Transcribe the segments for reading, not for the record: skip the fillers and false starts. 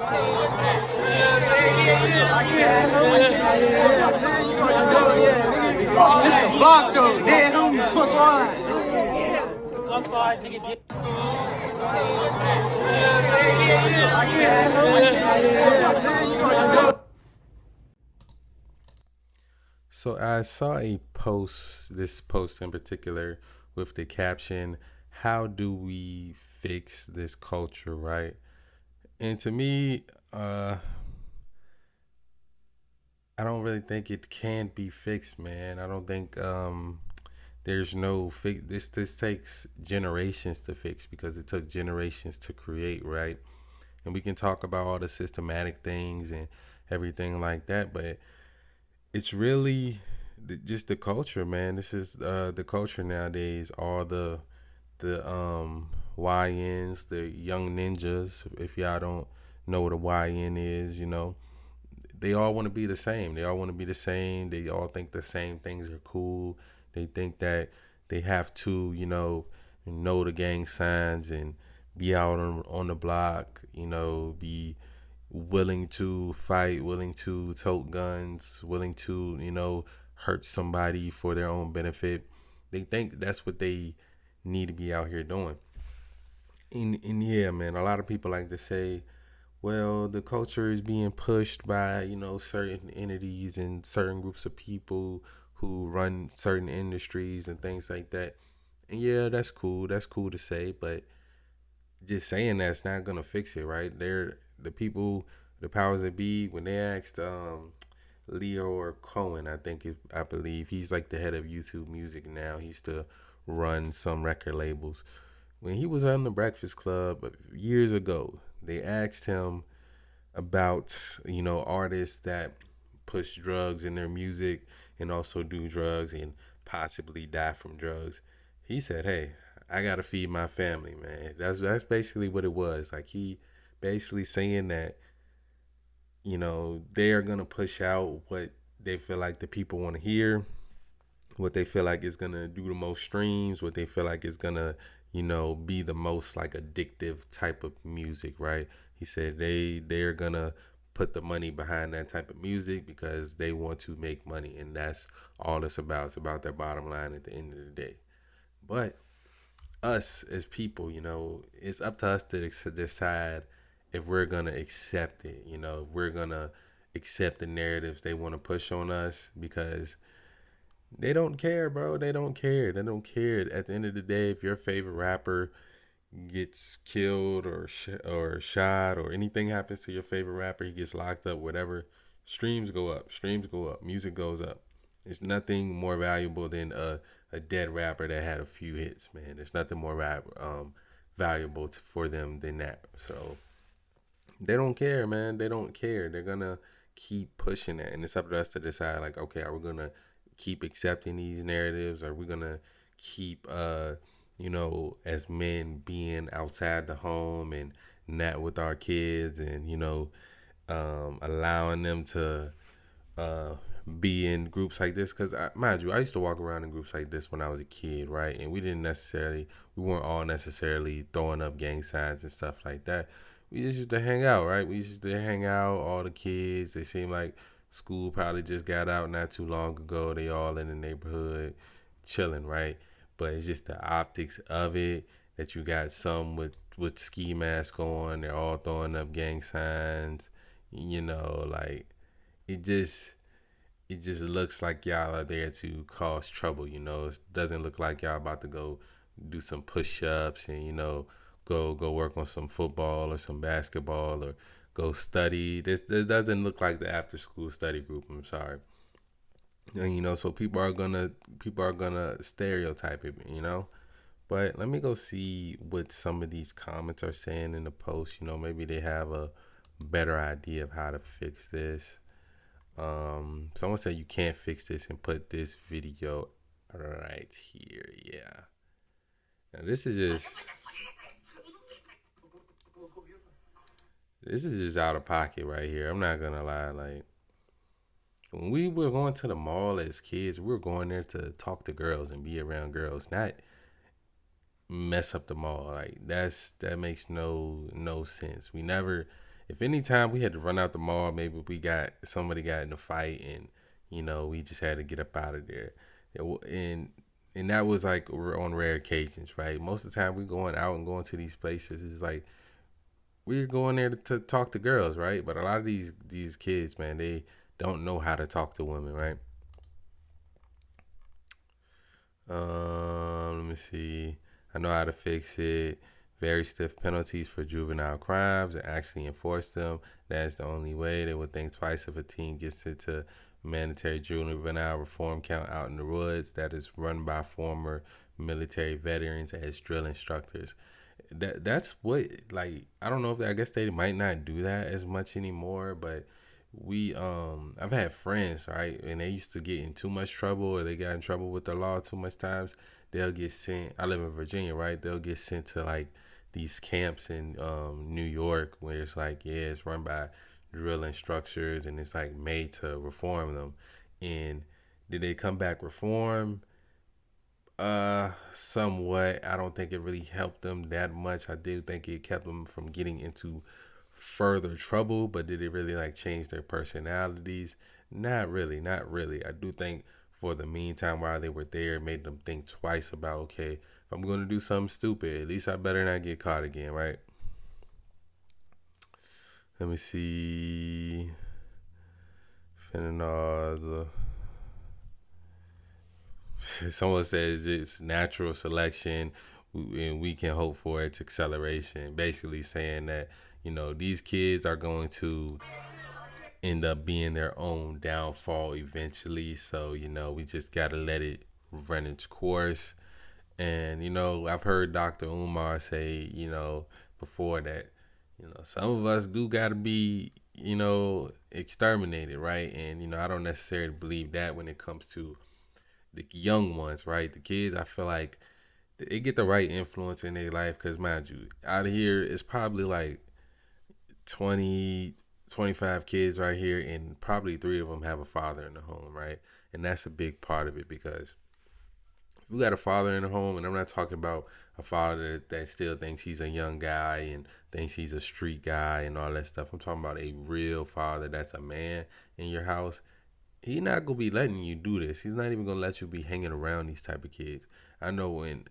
This the block though, dead homies, fuck all that. So I saw this post in particular, with the caption, "How do we fix this culture?" Right? And to me, I don't really think it can be fixed, man. I don't think there's no fix. This takes generations to fix, because it took generations to create, right? And we can talk about all the systematic things and everything like that, but it's really just the culture, man. This is the culture nowadays. All the YNs, the young ninjas. If y'all don't know what a YN is, they all want to be the same. They all want to be the same. They all think the same things are cool. They think that they have to, know the gang signs and be out on the block, be willing to fight, willing to tote guns, willing to, hurt somebody for their own benefit. They think that's what they need to be out here doing. And yeah, man, a lot of people like to say, well, the culture is being pushed by, certain entities and certain groups of people who run certain industries and things like that. And yeah, that's cool. That's cool to say, but just saying that's not gonna fix it, right? They're the people, the powers that be. When they asked Leo or Cohen, I believe he's like the head of YouTube Music now. He used to run some record labels. When he was on the Breakfast Club years ago, they asked him about, artists that push drugs in their music and also do drugs and possibly die from drugs. He said, "Hey, I gotta feed my family, man." That's basically what it was. Like, he basically saying that, they are gonna push out what they feel like the people want to hear, what they feel like is gonna do the most streams, what they feel like is gonna, be the most like addictive type of music, right? He said they're gonna put the money behind that type of music because they want to make money, and that's all it's about. It's about their bottom line at the end of the day. But us as people, it's up to us to decide if we're gonna accept it. If we're gonna accept the narratives they want to push on us, because they don't care, bro. They don't care. They don't care. At the end of the day, if your favorite rapper gets killed or shot, or anything happens to your favorite rapper, he gets locked up, whatever, streams go up. Streams go up. Music goes up. There's nothing more valuable than a dead rapper that had a few hits, man. There's nothing more valuable for them than that. So they don't care, man. They don't care. They're gonna keep pushing it, and it's up to us to decide. Like, okay, are we gonna keep accepting these narratives? Are we gonna keep as men being outside the home and not with our kids, and allowing them to be in groups like this? Because mind you, I used to walk around in groups like this when I was a kid, right? And we weren't all necessarily throwing up gang signs and stuff like that. We just used to hang out, right? We used to hang out, all the kids. They seemed like school probably just got out not too long ago. They all in the neighborhood chilling, right? But it's just the optics of it, that you got some with ski mask on. They're all throwing up gang signs. Like, it just looks like y'all are there to cause trouble. It doesn't look like y'all about to go do some push-ups and go work on some football or some basketball or go study. This doesn't look like the after school study group. I'm sorry. And so people are gonna stereotype it, But let me go see what some of these comments are saying in the post. Maybe they have a better idea of how to fix this. Someone said you can't fix this and put this video right here. Yeah. Now this is just out of pocket right here. I'm not gonna lie. Like, when we were going to the mall as kids, we were going there to talk to girls and be around girls, not mess up the mall. Like, that makes no sense. We never if any time we had to run out the mall, maybe somebody got in a fight and we just had to get up out of there. And that was like on rare occasions, right? Most of the time we going out and going to these places is like we're going there to talk to girls, right? But a lot of these kids, man, they don't know how to talk to women, right? Let me see. I know how to fix it. Very stiff penalties for juvenile crimes and actually enforce them. That's the only way. They would think twice if a teen gets into mandatory juvenile reform camp out in the woods that is run by former military veterans as drill instructors. That's what, like, I don't know if I guess they might not do that as much anymore, but I've had friends, right, and they used to get in too much trouble or they got in trouble with the law too much times. They'll get sent. I live in Virginia, right? They'll get sent to like these camps in New York where it's like, yeah, it's run by drill instructors and it's like made to reform them. And did they come back reformed? Somewhat. I don't think it really helped them that much. I do think it kept them from getting into further trouble, but did it really like change their personalities? Not really, not really. I do think for the meantime while they were there, it made them think twice about, okay, if I'm going to do something stupid, at least I better not get caught again, right? Let me see. Fentanyl. Someone says it's natural selection and we can hope for its acceleration. Basically saying that, these kids are going to end up being their own downfall eventually. So, we just got to let it run its course. And, I've heard Dr. Umar say, before that, some of us do got to be, exterminated, right? And, I don't necessarily believe that when it comes to the young ones, right? The kids, I feel like they get the right influence in their life because, mind you, out of here, it's probably like 20, 25 kids right here, and probably 3 of them have a father in the home, right? And that's a big part of it because if you got a father in the home, and I'm not talking about a father that still thinks he's a young guy and thinks he's a street guy and all that stuff. I'm talking about a real father that's a man in your house. He's not gonna be letting you do this. He's not even gonna let you be hanging around these type of kids. I know when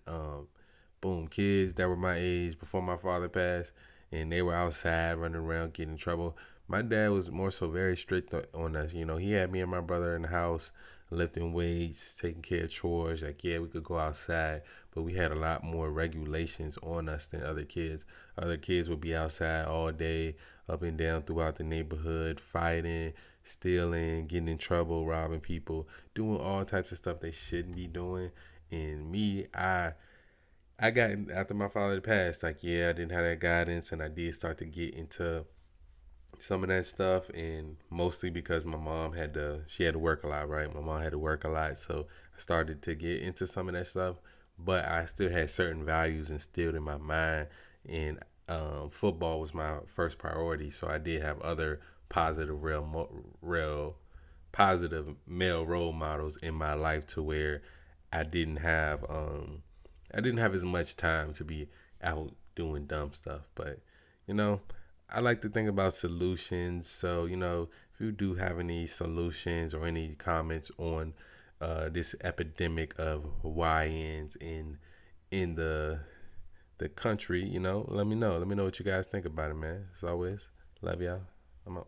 boom, kids that were my age before my father passed and they were outside running around getting in trouble. My dad was more so very strict on us. He had me and my brother in the house lifting weights, taking care of chores. Like, yeah, we could go outside, but we had a lot more regulations on us than other kids. Other kids would be outside all day, up and down throughout the neighborhood, fighting, stealing, getting in trouble, robbing people, doing all types of stuff they shouldn't be doing. And me, I got, after my father passed, like, yeah, I didn't have that guidance, and I did start to get into some of that stuff, and mostly because my mom she had to work a lot, right? My mom had to work a lot, so I started to get into some of that stuff, but I still had certain values instilled in my mind, and football was my first priority, so I did have other positive, real positive male role models in my life to where I didn't have as much time to be out doing dumb stuff. But I like to think about solutions. So if you do have any solutions or any comments on this epidemic of YNs in the country, let me know. Let me know what you guys think about it, man. As always, love y'all. I'm out.